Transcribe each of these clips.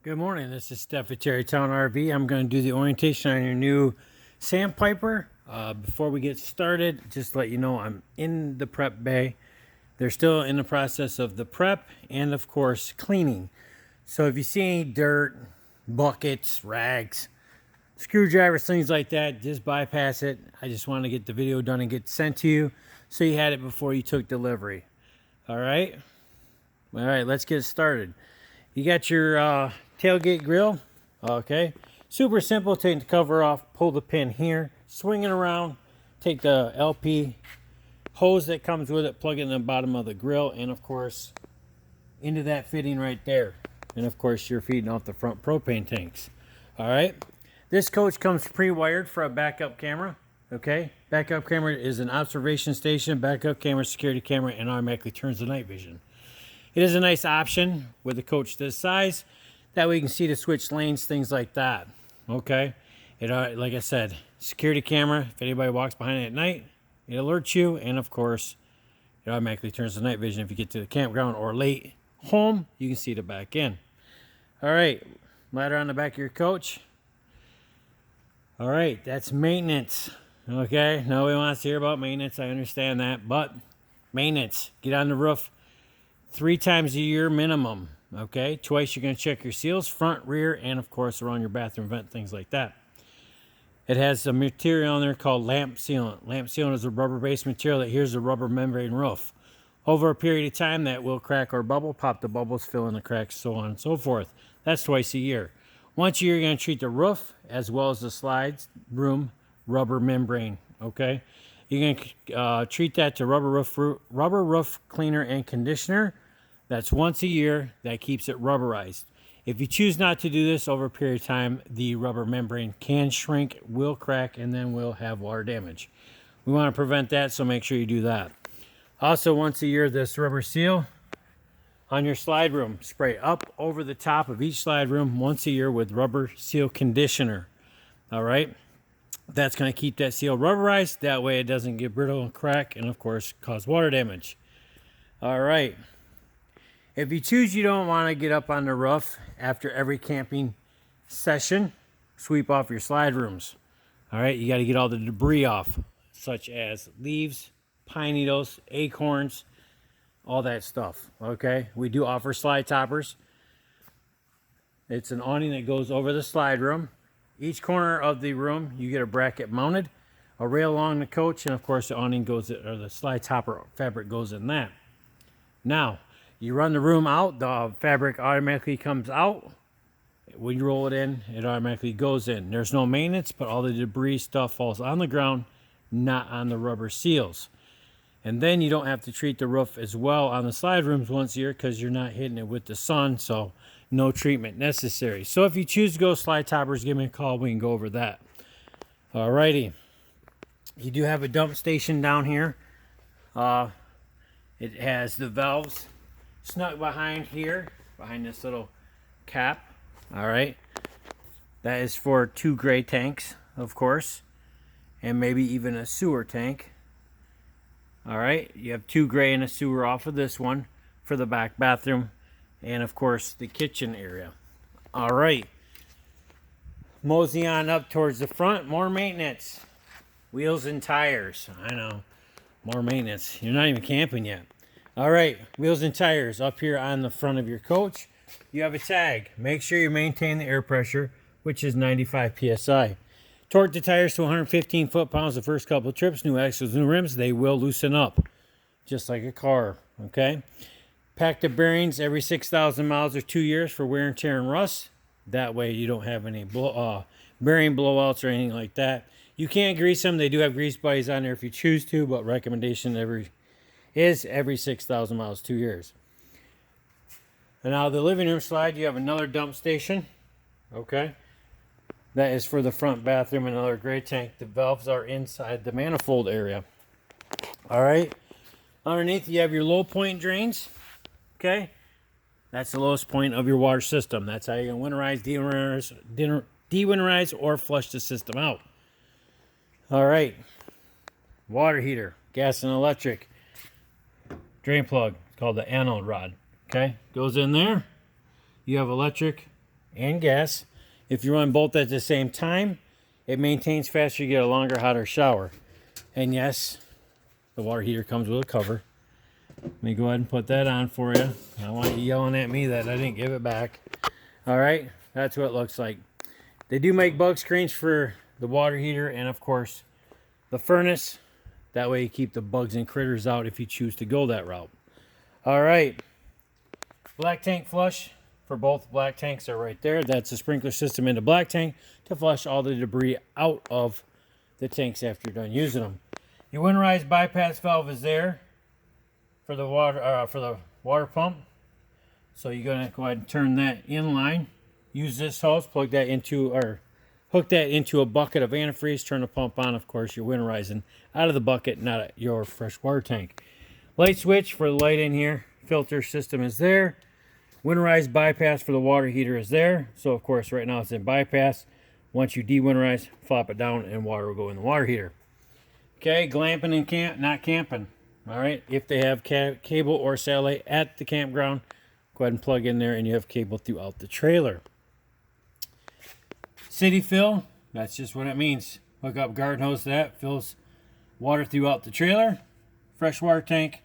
Good morning. This is Steph at TerryTown RV. I'm going to do the orientation on your new Sandpiper. Before we get started, just to let you know I'm in the prep bay. They're still in the process of the prep and, of course, cleaning. So if you see any dirt, buckets, rags, screwdrivers, things like that, just bypass it. I just want to get the video done and get sent to you so you had it before you took delivery. All right? All right, let's get started. You got your tailgate grill. Okay, super simple. Take the cover off, pull the pin here, swing it around, take the LP hose that comes with it, plug it in the bottom of the grill, and of course into that fitting right there. And of course you're feeding off the front propane tanks. All right, this coach comes pre-wired for a backup camera. Okay, backup camera is an observation station, backup camera, security camera, and automatically turns the night vision. It is a nice option with a coach this size. That way you can see to switch lanes, things like that. Okay. Like I said, security camera. If anybody walks behind it at night, it alerts you. And of course, it automatically turns the night vision. If you get to the campground or late home, you can see the back end. All right. Ladder on the back of your coach. All right. That's maintenance. Okay. Nobody wants to hear about maintenance. I understand that. But maintenance. Get on the roof 3 times a year minimum. Okay, twice you're going to check your seals, front, rear, and of course around your bathroom vent, things like that. It has a material on there called lamp sealant. Lamp sealant is a rubber-based material that adheres to a rubber membrane roof. Over a period of time, that will crack or bubble, pop the bubbles, fill in the cracks, so on and so forth. That's twice a year. Once a year, you're going to treat the roof as well as the slides, room, rubber membrane. Okay, you're going to treat that to rubber roof cleaner and conditioner. That's once a year. That keeps it rubberized. If you choose not to do this over a period of time, the rubber membrane can shrink, will crack, and then will have water damage. We want to prevent that, so make sure you do that. Also, once a year, this rubber seal on your slide room. Spray up over the top of each slide room once a year with rubber seal conditioner. All right? That's going to keep that seal rubberized. That way it doesn't get brittle and crack and, of course, cause water damage. All right. If you choose you don't want to get up on the roof after every camping session, sweep off your slide rooms. All right, you got to get all the debris off, such as leaves, pine needles, acorns, all that stuff. Okay, we do offer slide toppers. It's an awning that goes over the slide room. Each corner of the room, you get a bracket mounted, a rail along the coach, and of course the awning goes, or the slide topper fabric goes in that. Now, you run the room out, the fabric automatically comes out. When you roll it in, it automatically goes in. There's no maintenance, but all the debris stuff falls on the ground, not on the rubber seals. And then you don't have to treat the roof as well on the slide rooms once a year because you're not hitting it with the sun, so no treatment necessary. So if you choose to go slide toppers, give me a call. We can go over that. Alrighty. You do have a dump station down here. It has the valves snug behind here, behind this little cap. All right, that is for 2 gray tanks, of course, and maybe even a sewer tank. All right, you have 2 gray and a sewer off of this one for the back bathroom, and of course the kitchen area. All right, mosey on up towards the front. More maintenance, wheels and tires. I know, more maintenance. You're not even camping yet. All right, wheels and tires up here on the front of your coach. You have a tag. Make sure you maintain the air pressure, which is 95 psi. Torque the tires to 115 foot-pounds the first couple of trips. New axles, new rims, they will loosen up, just like a car, okay? Pack the bearings every 6,000 miles or 2 years for wear and tear and rust. That way you don't have any bearing blowouts or anything like that. You can't grease them. They do have grease buddies on there if you choose to, but recommendation every 6,000 miles, 2 years. And now the living room slide, you have another dump station. Okay. That is for the front bathroom, another gray tank. The valves are inside the manifold area. All right. Underneath, you have your low point drains. Okay. That's the lowest point of your water system. That's how you're going to winterize, dewinterize, or flush the system out. All right. Water heater, gas and electric. Drain plug, it's called the anode rod. Okay, goes in there. You have electric and gas. If you run both at the same time, it maintains faster, you get a longer, hotter shower. And yes, the water heater comes with a cover. Let me go ahead and put that on for you. I don't want you yelling at me that I didn't give it back. All right, that's what it looks like. They do make bug screens for the water heater and, of course, the furnace. That way you keep the bugs and critters out if you choose to go that route. All right, black tank flush for both black tanks are right there. That's a sprinkler system in the black tank to flush all the debris out of the tanks after you're done using them. Your winterized bypass valve is there for the water pump. So you're gonna go ahead and turn that in line. Use this hose, plug that into, or hook that into a bucket of antifreeze. Turn the pump on. Of course, you're winterizing out of the bucket, not your fresh water tank. Light switch for the light in here. Filter system is there. Winterized bypass for the water heater is there. So of course, right now it's in bypass. Once you de-winterize, flop it down, and water will go in the water heater. Okay, glamping and not camping. All right, if they have cable or satellite at the campground, go ahead and plug in there and you have cable throughout the trailer. City fill, that's just what it means. Hook up garden hose to that, fills water throughout the trailer. Freshwater tank,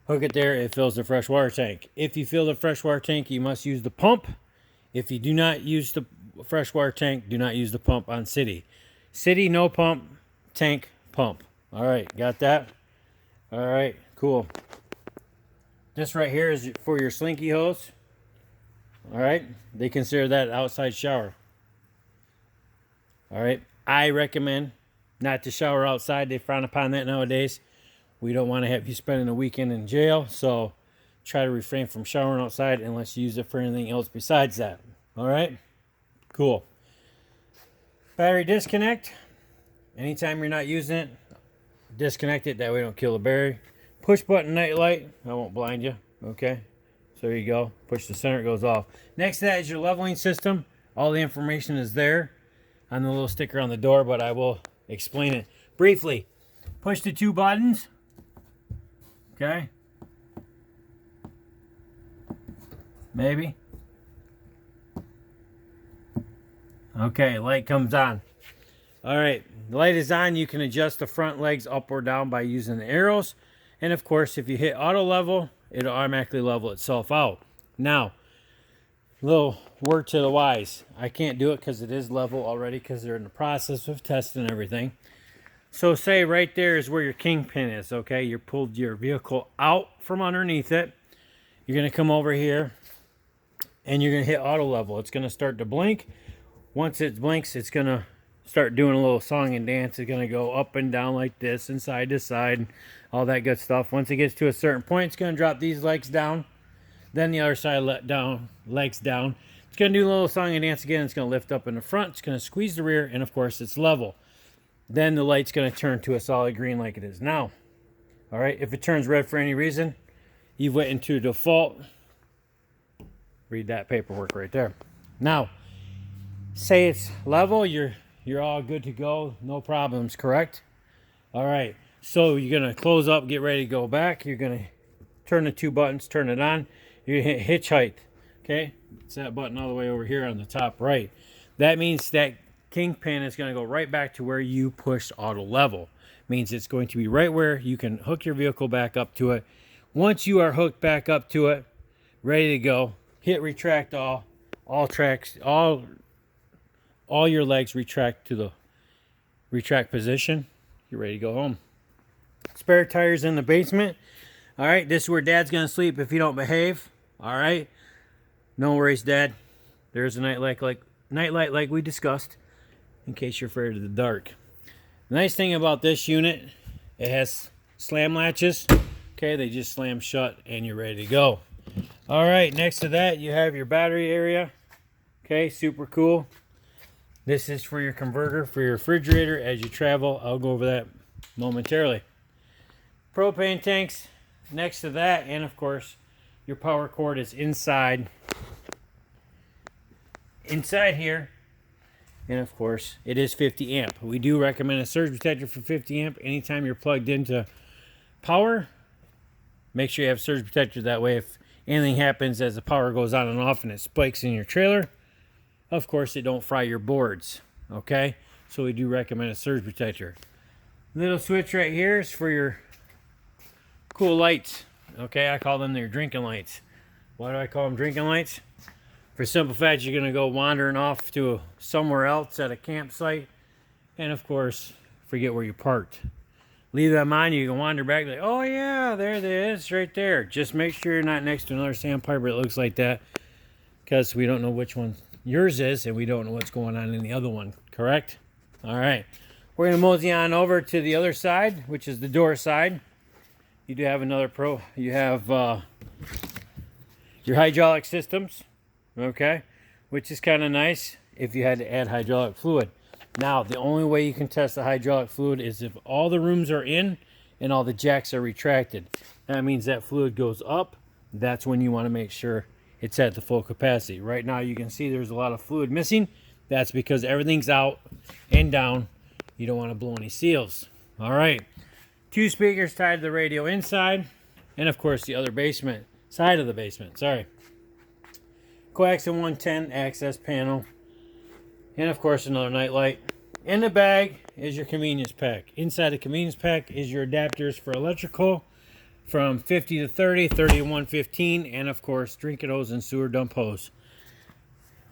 hook it there, it fills the freshwater tank. If you fill the freshwater tank, you must use the pump. If you do not use the freshwater tank, do not use the pump on city. City, no pump, tank, pump. All right, got that? All right, cool. This right here is for your slinky hose. All right, they consider that outside shower. All right, I recommend not to shower outside. They frown upon that nowadays. We don't want to have you spending a weekend in jail, so try to refrain from showering outside unless you use it for anything else besides that. All right, cool. Battery disconnect. Anytime you're not using it, disconnect it. That way, don't kill the battery. Push button night light. I won't blind you. Okay, so there you go. Push the center, it goes off. Next to that is your leveling system. All the information is there on the little sticker on the door, but I will explain it briefly. Push the two buttons. Okay. Maybe. Okay, light comes on. All right, the light is on. You can adjust the front legs up or down by using the arrows. And of course, if you hit auto level, it'll automatically level itself out. Now, little word to the wise. I can't do it because it is level already because they're in the process of testing everything. So say right there is where your kingpin is, okay? You pulled your vehicle out from underneath it. You're going to come over here and you're going to hit auto level. It's going to start to blink. Once it blinks, it's going to start doing a little song and dance. It's going to go up and down like this and side to side, all that good stuff. Once it gets to a certain point, it's going to drop these legs down. Then the other side legs down. It's going to do a little song and dance again. It's going to lift up in the front. It's going to squeeze the rear, and of course, it's level. Then the light's going to turn to a solid green like it is now. All right, if it turns red for any reason, you've went into default. Read that paperwork right there. Now, say it's level, you're all good to go, no problems, correct? All right, so you're going to close up, get ready to go back. You're going to turn the two buttons, turn it on. You're going to hit hitch height, okay? It's that button all the way over here on the top right. That means that kingpin is going to go right back to where you pushed auto level. Means it's going to be right where you can hook your vehicle back up to it. Once you are hooked back up to it, ready to go, hit retract all your legs retract to the retract position. You're ready to go home. Spare tires in the basement. All right, this is where Dad's going to sleep if you don't behave. All right, no worries, Dad. There's a nightlight like we discussed, in case you're afraid of the dark. The nice thing about this unit, it has slam latches. Okay, they just slam shut and you're ready to go. All right, next to that, you have your battery area. Okay, super cool. This is for your converter, for your refrigerator as you travel. I'll go over that momentarily. Propane tanks next to that, and of course, your power cord is inside here. And of course, it is 50 amp. We do recommend a surge protector for 50 amp. Anytime you're plugged into power, make sure you have surge protector. That way, if anything happens as the power goes on and off and it spikes in your trailer, of course, it don't fry your boards. Okay, so we do recommend a surge protector. Little switch right here is for your cool lights. Okay, I call them their drinking lights. Why do I call them drinking lights? For simple fact, you're gonna go wandering off to somewhere else at a campsite, and of course, forget where you parked. Leave them on, you can wander back like, oh yeah, there it is, right there. Just make sure you're not next to another Sandpiper that looks like that, because we don't know which one yours is, and we don't know what's going on in the other one, correct? All right, we're gonna mosey on over to the other side, which is the door side. You do have another you have your hydraulic systems, okay, which is kind of nice if you had to add hydraulic fluid. Now, the only way you can test the hydraulic fluid is if all the rooms are in and all the jacks are retracted. That means that fluid goes up. That's when you want to make sure it's at the full capacity. Right now, you can see there's a lot of fluid missing. That's because everything's out and down. You don't want to blow any seals. All right. 2 speakers tied to the radio inside. And, of course, the other basement, side of the basement. Sorry. Coaxium 110 access panel. And of course another night light. In the bag is your convenience pack. Inside the convenience pack is your adapters for electrical from 50 to 30, 30 to 115, and of course drinking hose and sewer dump hose.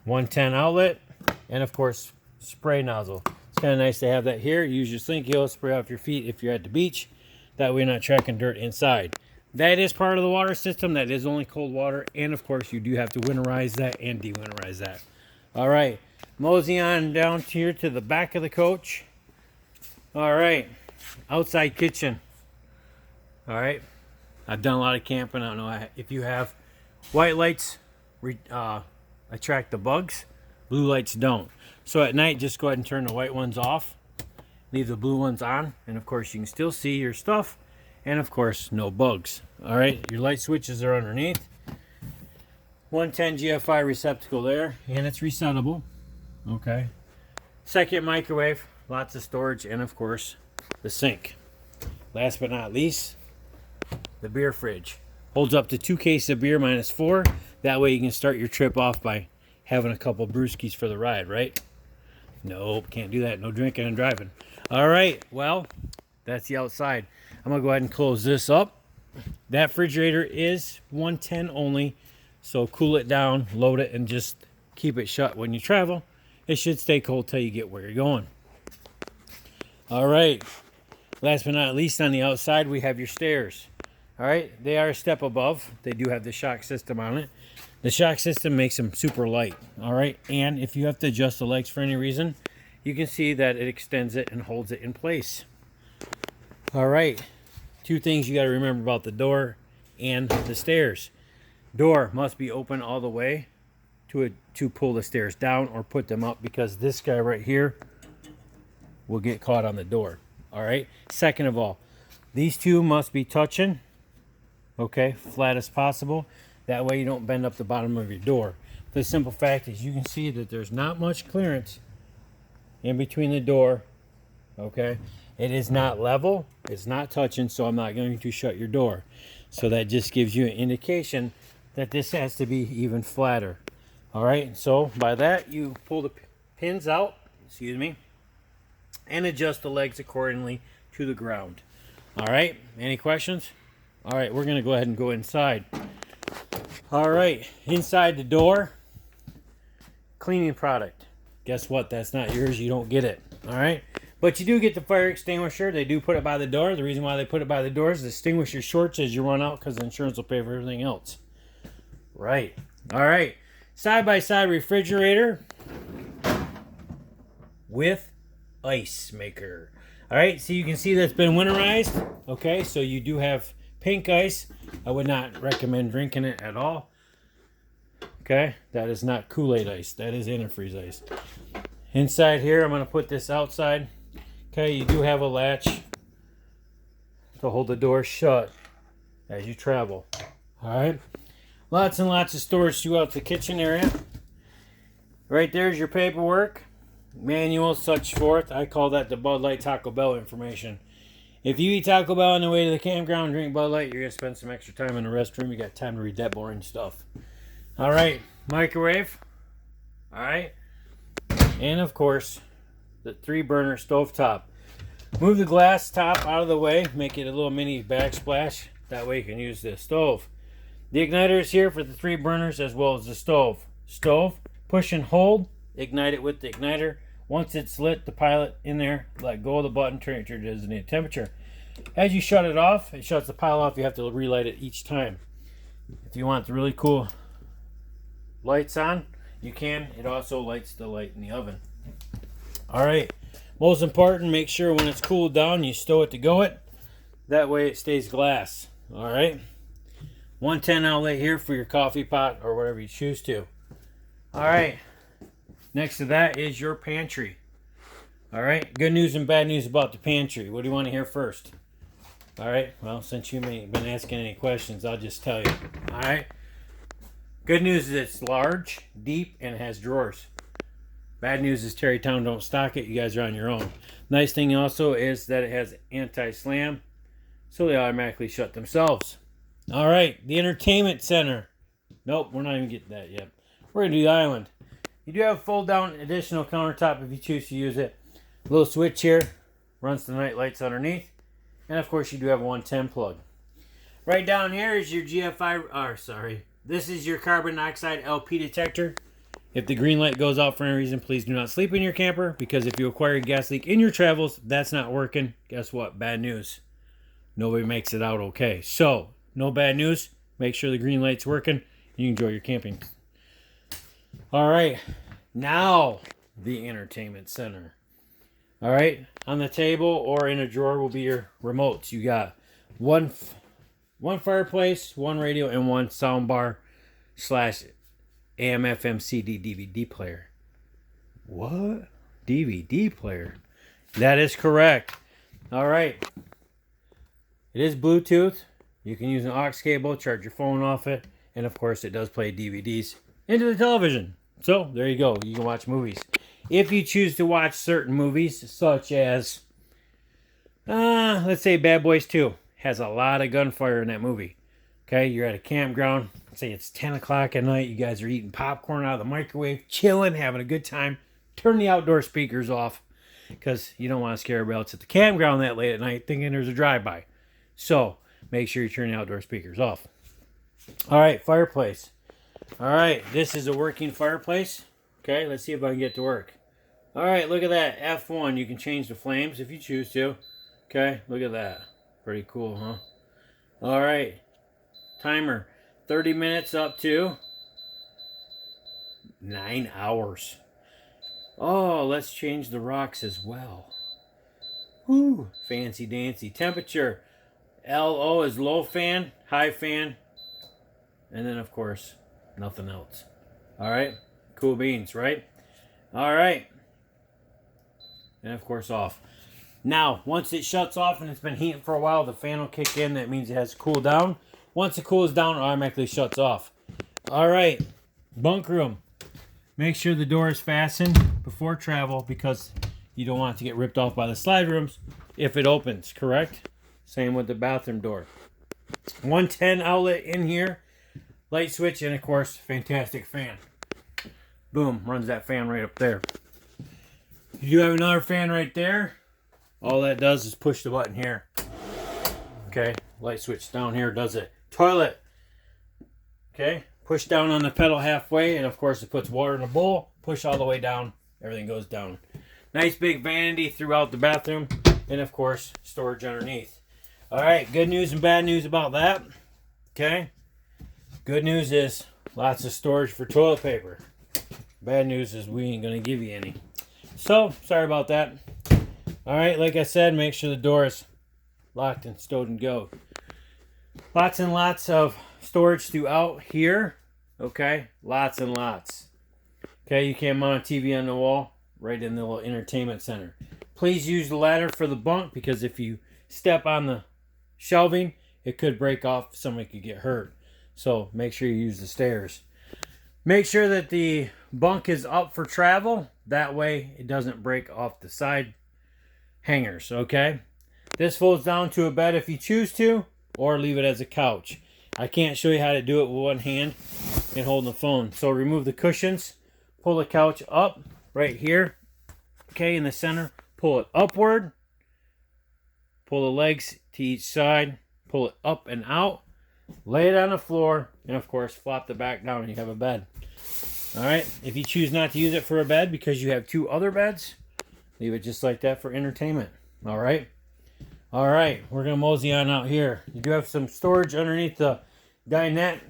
110 outlet, and of course spray nozzle. It's kind of nice to have that here. Use your slinky hose, spray off your feet if you're at the beach. That way you're not tracking dirt inside. That is part of the water system. That is only cold water, and of course you do have to winterize that and de-winterize that. All right. Mosey on down here to the back of the coach. All right, outside kitchen. All right, I've done a lot of camping. I don't know if you have. White lights attract the bugs. Blue lights don't. So at night, just go ahead and turn the white ones off. Leave the blue ones on, and of course you can still see your stuff. And of course, no bugs. All right, your light switches are underneath. 110 GFI receptacle there, and it's resettable. Okay. Second microwave, lots of storage, and of course, the sink. Last but not least, the beer fridge. Holds up to 2 cases of beer minus 4. That way you can start your trip off by having a couple brewskis for the ride, right? Nope, can't do that. No drinking and driving. All right, well, that's the outside. I'm going to go ahead and close this up. That refrigerator is 110 only, so cool it down, load it, and just keep it shut when you travel. It should stay cold till you get where you're going. All right. Last but not least, on the outside, we have your stairs. All right. They are a step above. They do have the shock system on it. The shock system makes them super light. All right. And if you have to adjust the legs for any reason, you can see that it extends it and holds it in place. All right. 2 things you got to remember about the door and the stairs. Door must be open all the way to pull the stairs down or put them up, because this guy right here will get caught on the door. All right. Second of all, these 2 must be touching, okay, flat as possible. That way you don't bend up the bottom of your door. The simple fact is you can see that there's not much clearance in between the door, okay. It is not level, it's not touching, so I'm not going to shut your door. So that just gives you an indication that this has to be even flatter. All right, so by that, you pull the pins out, excuse me, and adjust the legs accordingly to the ground. All right, any questions? All right, we're gonna go ahead and go inside. All right, inside the door, cleaning product. Guess what? That's not yours, you don't get it. All right, but you do get the fire extinguisher. They do put it by the door. The reason why they put it by the door is to extinguish your shorts as you run out, because the insurance will pay for everything else. Right, all right. Side-by-side refrigerator with ice maker. All right, so you can see that's been winterized. Okay, so you do have pink ice. I would not recommend drinking it at all. Okay, that is not Kool-Aid ice. That is antifreeze ice. Inside here, I'm going to put this outside. Okay, you do have a latch to hold the door shut as you travel. All right. Lots and lots of storage throughout the kitchen area. Right there's your paperwork, manual, such forth. I call that the Bud Light Taco Bell information. If you eat Taco Bell on the way to the campground and drink Bud Light, you're going to spend some extra time in the restroom. You got time to read that boring stuff. All right, microwave. All right, And of course, the 3-burner stove top. Move the glass top out of the way, make it a little mini backsplash. That way you can use the stove. The igniter is here for the 3 burners as well as the stove. Stove, push and hold, ignite it with the igniter. Once it's lit, the pilot in there, let go of the button, turn it to your designated temperature. As you shut it off, it shuts the pilot off. You have to relight it each time. If you want the really cool lights on, you can. It also lights the light in the oven. All right. Most important, make sure when it's cooled down, you stow it to go it. That way it stays glass. All right. 110 outlet here for your coffee pot or whatever you choose to. All right. Next to that is your pantry. All right. Good news and bad news about the pantry. What do you want to hear first? All right. Well, since you ain't been asking any questions, I'll just tell you. All right. Good news is it's large, deep, and it has drawers. Bad news is TerryTown don't stock it. You guys are on your own. Nice thing also is that it has anti-slam, so they automatically shut themselves. All right, the entertainment center. Nope, we're not even getting that yet. We're going to do the island. You do have a fold-down additional countertop if you choose to use it. A little switch here. Runs the night lights underneath. And, of course, you do have a 110 plug. Right down here is your this is your carbon dioxide LP detector. If the green light goes out for any reason, please do not sleep in your camper, because if you acquire a gas leak in your travels, that's not working. Guess what? Bad news. Nobody makes it out okay. So, no bad news. Make sure the green light's working, and you enjoy your camping. All right. Now, the entertainment center. All right. On the table or in a drawer will be your remotes. You got one fireplace, 1 radio, and 1 soundbar / AM, FM, CD, DVD player. What? DVD player? That is correct. All right. It is Bluetooth. You can use an aux cable, charge your phone off it, and of course it does play DVDs into the television. So there you go. You can watch movies. If you choose to watch certain movies, such as, let's say Bad Boys 2 has a lot of gunfire in that movie. Okay, you're at a campground. Say it's 10 o'clock at night. You guys are eating popcorn out of the microwave, chilling, having a good time. Turn the outdoor speakers off, because you don't want to scare everybody else at the campground that late at night thinking there's a drive-by. So make sure you turn the outdoor speakers off. All right, fireplace. All right, this is a working fireplace. Okay, let's see if I can get it to work. All right, look at that. F1. You can change the flames if you choose to. Okay, look at that. Pretty cool, huh? All right. Timer. 30 minutes up to 9 hours. Oh, let's change the rocks as well. Woo, fancy dancy. Temperature. LO is low fan, high fan, and then, of course, nothing else. All right? Cool beans, right? All right. And, of course, off. Now, once it shuts off and it's been heating for a while, the fan will kick in. That means it has to cool down. Once it cools down, it automatically shuts off. All right. Bunk room. Make sure the door is fastened before travel, because you don't want it to get ripped off by the slide rooms if it opens, correct? Same with the bathroom door. 110 outlet in here. Light switch, and, of course, fantastic fan. Boom. Runs that fan right up there. You do have another fan right there. All that does is push the button here. Okay. Light switch down here does it. Toilet. Okay. Push down on the pedal halfway, and, of course, it puts water in a bowl. Push all the way down. Everything goes down. Nice big vanity throughout the bathroom. And, of course, storage underneath. All right, good news and bad news about that. Okay. Good news is lots of storage for toilet paper. Bad news is we ain't going to give you any. So, sorry about that. All right, like I said, make sure the door is locked and stowed and go. Lots and lots of storage throughout here. Okay, lots and lots. Okay, you can mount a TV on the wall right in the little entertainment center. Please use the ladder for the bunk, because if you step on the shelving, it could break off. Somebody could get hurt. So make sure you use the stairs. Make sure that the bunk is up for travel. That way it doesn't break off the side hangers, okay? This folds down to a bed if you choose to, or leave it as a couch. I can't show you how to do it with one hand and holding the phone. So remove the cushions, pull the couch up right here, okay, in the center. Pull it upward. Pull the legs to each side. Pull it up and out. Lay it on the floor. And, of course, flop the back down and you have a bed. All right. If you choose not to use it for a bed because you have 2 other beds, leave it just like that for entertainment. All right. All right. We're going to mosey on out here. You do have some storage underneath the dinette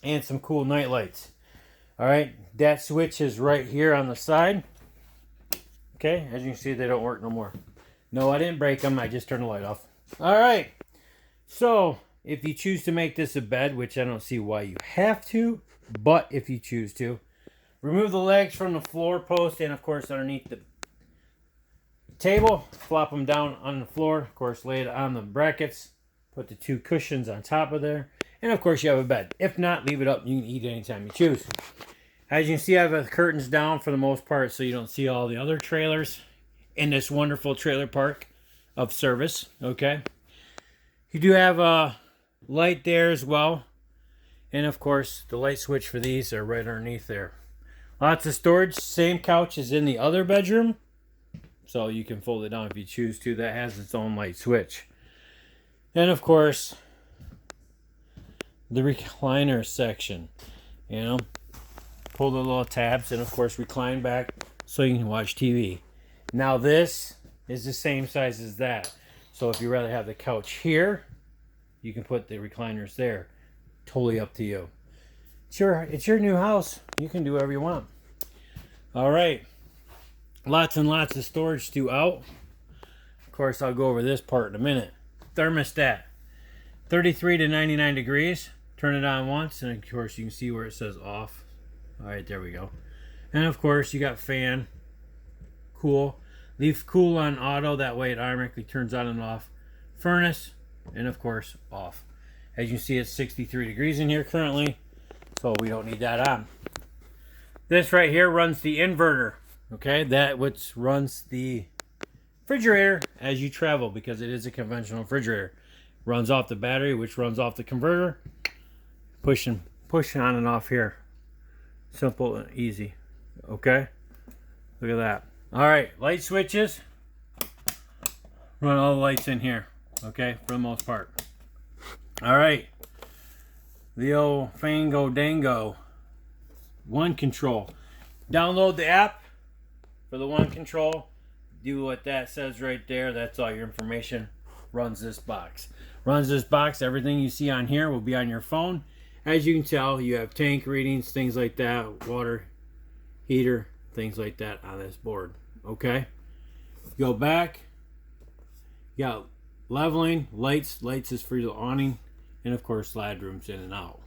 and some cool night lights. All right. That switch is right here on the side. Okay. As you can see, they don't work no more. No, I didn't break them. I just turned the light off. All right. So if you choose to make this a bed, which I don't see why you have to, but if you choose to, remove the legs from the floor post and, of course, underneath the table. Flop them down on the floor. Of course, lay it on the brackets. Put the 2 cushions on top of there. And, of course, you have a bed. If not, leave it up. You can eat anytime you choose. As you can see, I have the curtains down for the most part so you don't see all the other trailers in this wonderful trailer park of service. Okay. You do have a light there as well. And, of course, the light switch for these are right underneath there. Lots of storage. Same couch as in the other bedroom. So you can fold it down if you choose to. That has its own light switch. And, of course, the recliner section. You know, pull the little tabs and, of course, recline back so you can watch TV. Now, this is the same size as that. So if you rather have the couch here, you can put the recliners there. Totally up to you. It's your new house. You can do whatever you want. All right. Lots and lots of storage throughout. Of course, I'll go over this part in a minute. Thermostat. 33 to 99 degrees. Turn it on once, and of course, you can see where it says off. All right, there we go. And of course, you got fan. Cool. Leave cool on auto. That way, it automatically turns on and off. Furnace. And of course, off. As you can see, it's 63 degrees in here currently. So we don't need that on. This right here runs the inverter. Okay, that which runs the refrigerator as you travel because it is a conventional refrigerator. Runs off the battery, which runs off the converter. Push on and off here. Simple and easy. Okay, look at that. All right, light switches. Run all the lights in here. Okay, for the most part. All right, the old Fango Dango One Control. Download the app for the One Control. Do what that says right there. That's all your information. Runs this box. Runs this box. Everything you see on here will be on your phone. As you can tell, you have tank readings, things like that, water heater, things like that on this board. Okay. Go back. You got leveling, lights. Lights is for the awning, and of course, slide rooms in and out.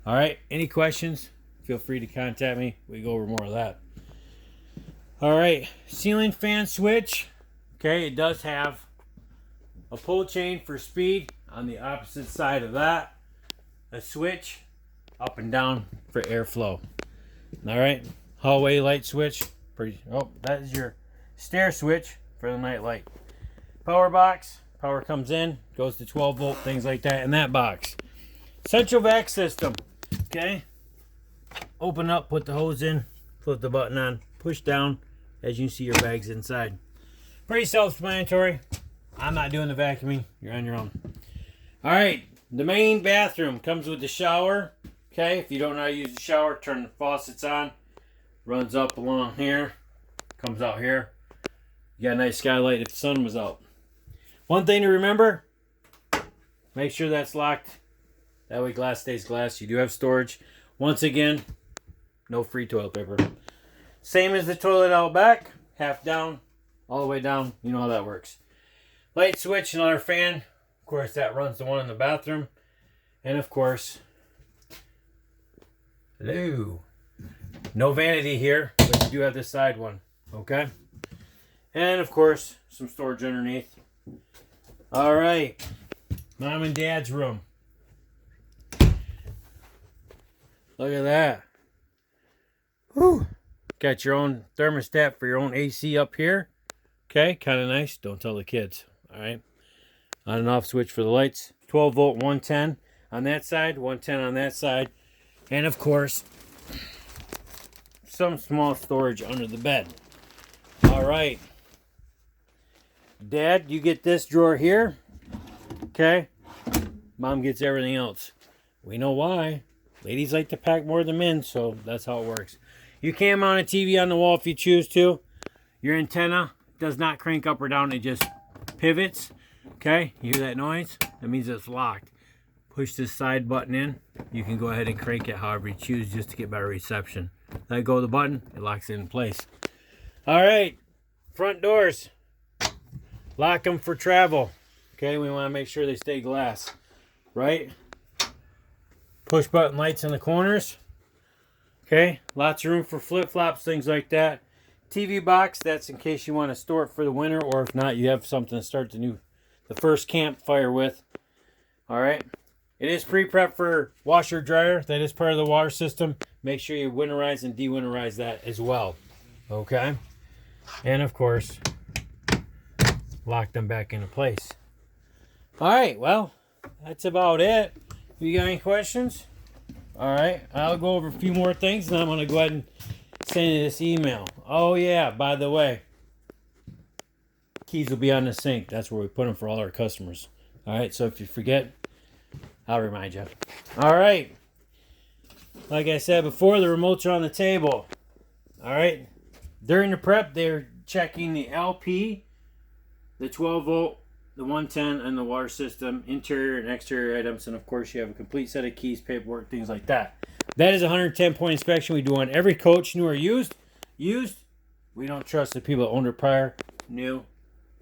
All right. Any questions? Feel free to contact me. We go over more of that. All right. Ceiling fan switch. Okay. It does have a pull chain for speed on the opposite side of that. A switch up and down for airflow. All right. Hallway light switch. That is your stair switch for the night light. Power box. Power comes in, goes to 12 volt, things like that in that box. Central vac system. Okay. Open up, put the hose in, flip the button on, push down. As you can see, your bag's inside. Pretty self-explanatory. I'm not doing the vacuuming. You're on your own. All right. The main bathroom comes with the shower. Okay. If you don't know how to use the shower, turn the faucets on. Runs up along here. Comes out here. You got a nice skylight if the sun was out. One thing to remember. Make sure that's locked. That way glass stays glass. You do have storage. Once again, no free toilet paper. Same as the toilet out back. Half down. All the way down. You know how that works. Light switch, another fan. Of course, that runs the one in the bathroom. And of course, hello. No vanity here, but you do have this side one. Okay? And of course, some storage underneath. All right. Mom and Dad's room. Look at that. Whew. Got your own thermostat for your own AC up here. Okay, kind of nice. Don't tell the kids. All right. On and off switch for the lights. 12 volt, 110 on that side, 110 on that side. And of course, some small storage under the bed. All right. Dad, you get this drawer here. Okay. Mom gets everything else. We know why. Ladies like to pack more than men, so that's how it works. You can mount a TV on the wall if you choose to. Your antenna does not crank up or down. It just pivots. Okay. You hear that noise? That means it's locked. Push this side button in. You can go ahead and crank it however you choose just to get better reception. Let go of the button. It locks it in place. All right. Front doors. Lock them for travel. Okay, we want to make sure they stay glass. Right? Push button lights in the corners. Okay, lots of room for flip-flops, things like that. TV box, that's in case you want to store it for the winter, or if not, you have something to start the first campfire with. All right. It is pre-prepped for washer dryer. That is part of the water system. Make sure you winterize and de-winterize that as well. Okay. And of course, lock them back into place. All right, well, that's about it. You got any questions? All right, I'll go over a few more things, and I'm going to go ahead and send you this email. Oh, yeah, by the way, keys will be on the sink. That's where we put them for all our customers. All right, so if you forget, I'll remind you. All right. Like I said before, the remotes are on the table. All right. During the prep, they're checking the LP, the 12 volt, the 110, and the water system, interior and exterior items. And of course, you have a complete set of keys, paperwork, things like that. That is a 110-point inspection we do on every coach, new or used. Used, we don't trust the people that owned it prior. New,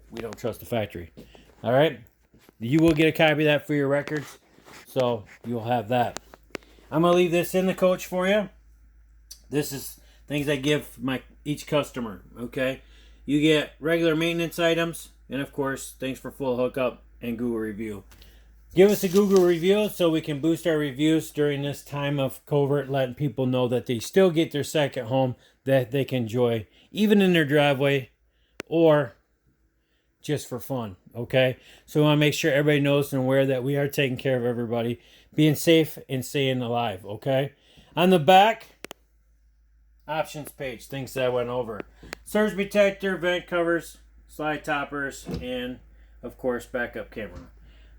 we don't trust the factory. All right. You will get a copy of that for your records. So you'll have that. I'm going to leave this in the coach for you. This is things I give each customer, okay? You get regular maintenance items, and of course, thanks for full hookup and Google review. Give us a Google review so we can boost our reviews during this time of covert, letting people know that they still get their second home that they can enjoy, even in their driveway or just for fun, okay? So we want to make sure everybody knows and aware that we are taking care of everybody, being safe and staying alive, okay? On the back, options page, things that I went over. Surge protector, vent covers, slide toppers, and of course, backup camera.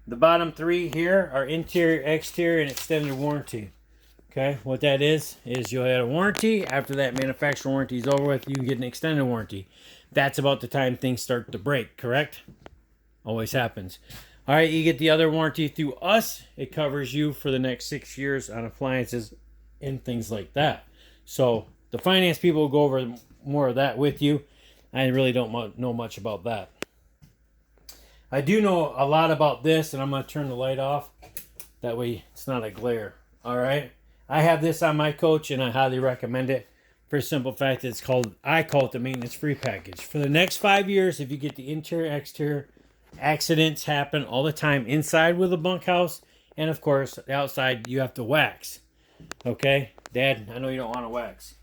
The bottom three here are interior, exterior, and extended warranty. Okay, what that is you'll have a warranty. After that manufacturer warranty is over with, you can get an extended warranty. That's about the time things start to break, correct? Always happens. All right, you get the other warranty through us. It covers you for the next 6 years on appliances and things like that. So the finance people will go over more of that with you. I really don't know much about that. I do know a lot about this, and I'm going to turn the light off. That way it's not a glare. All right. I have this on my coach, and I highly recommend it for a simple fact that I call it the maintenance free package. For the next 5 years, if you get the interior, exterior, accidents happen all the time inside with a bunkhouse, and of course, the outside you have to wax. Okay? Dad, I know you don't want to wax.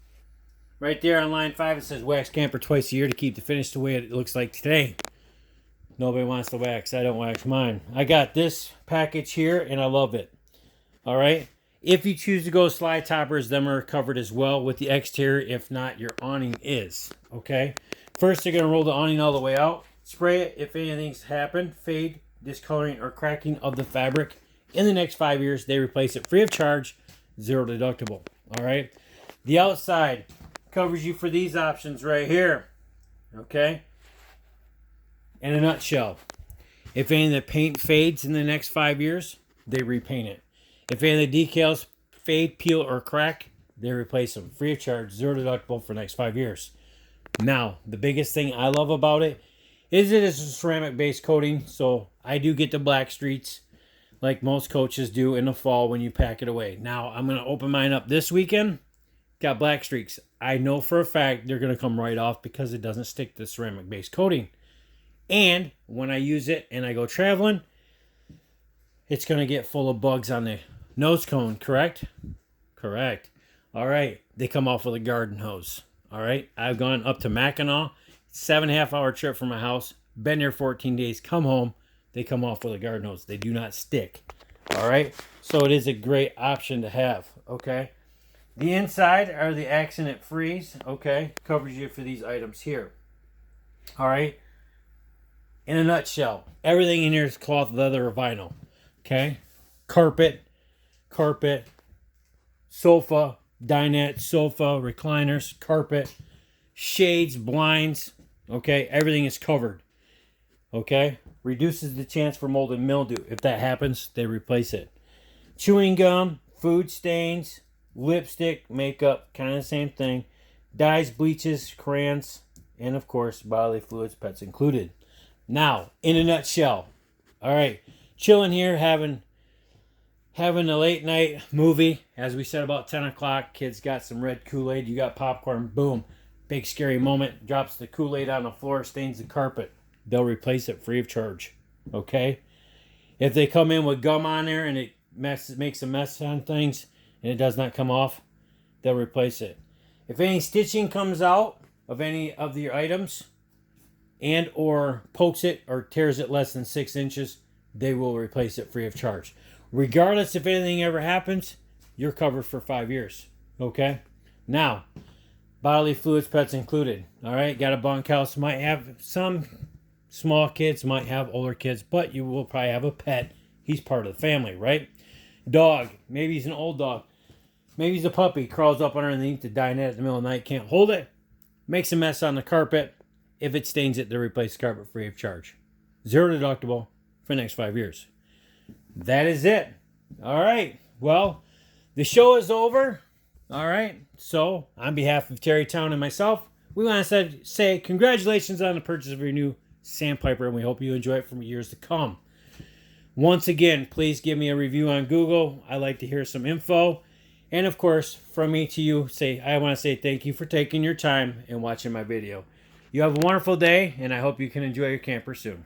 Right there on line 5, it says wax camper twice a year to keep the finish the way it looks like today. Nobody wants to wax. I don't wax mine. I got this package here, and I love it. All right? If you choose to go slide toppers, them are covered as well with the exterior. If not, your awning is. Okay? First, they're going to roll the awning all the way out. Spray it if anything's happened, fade, discoloring, or cracking of the fabric. In the next 5 years, they replace it free of charge, zero deductible. All right? The outside covers you for these options right here. Okay? In a nutshell, if any of the paint fades in the next 5 years, they repaint it. If any of the decals fade, peel, or crack, they replace them. Free of charge, zero deductible for the next 5 years. Now, the biggest thing I love about it is a ceramic-based coating, so I do get the black streaks like most coaches do in the fall when you pack it away. Now, I'm going to open mine up this weekend. Got black streaks. I know for a fact they're going to come right off because it doesn't stick to the ceramic-based coating. And when I use it and I go traveling, it's going to get full of bugs on the nose cone, correct? Correct. All right. They come off with a garden hose. All right. I've gone up to Mackinac, 7.5-hour trip from my house, been there 14 days, come home. They come off with a garden hose. They do not stick. All right. So it is a great option to have. Okay. The inside are the accident freeze. Okay. Covers you for these items here. All right. In a nutshell, everything in here is cloth, leather, or vinyl. Okay. Carpet, sofa, dinette, sofa, recliners, carpet, shades, blinds. Okay. Everything is covered. Okay. Reduces the chance for mold and mildew. If that happens, they replace it. Chewing gum, food stains, lipstick, makeup, kind of the same thing. Dyes, bleaches, crayons, and of course, bodily fluids, pets included. Now, in a nutshell, all right, chilling here, having a late night movie, as we said, about 10 o'clock. Kids got some red Kool-Aid, you got popcorn, boom, big scary moment, drops the Kool-Aid on the floor, stains the carpet. They'll replace it free of charge, okay? If they come in with gum on there and it makes a mess on things and it does not come off, they'll replace it. If any stitching comes out of any of your items and or pokes it or tears it less than 6 inches, they will replace it free of charge. Regardless if anything ever happens, you're covered for 5 years. Okay? Now, bodily fluids, pets included. All right? Got a bunkhouse. Might have some small kids, might have older kids, but you will probably have a pet. He's part of the family, right? Dog. Maybe he's an old dog. Maybe he's a puppy. Crawls up underneath the dinette in the middle of the night. Can't hold it. Makes a mess on the carpet. If it stains it, they replace the carpet free of charge. Zero deductible for the next 5 years. That is it. All right. Well, the show is over. All right. So, on behalf of TerryTown and myself, we want to say congratulations on the purchase of your new Sandpiper, and we hope you enjoy it for years to come. Once again, please give me a review on Google. I like to hear some info. And of course, from me to you, I want to say thank you for taking your time and watching my video. You have a wonderful day, and I hope you can enjoy your camper soon.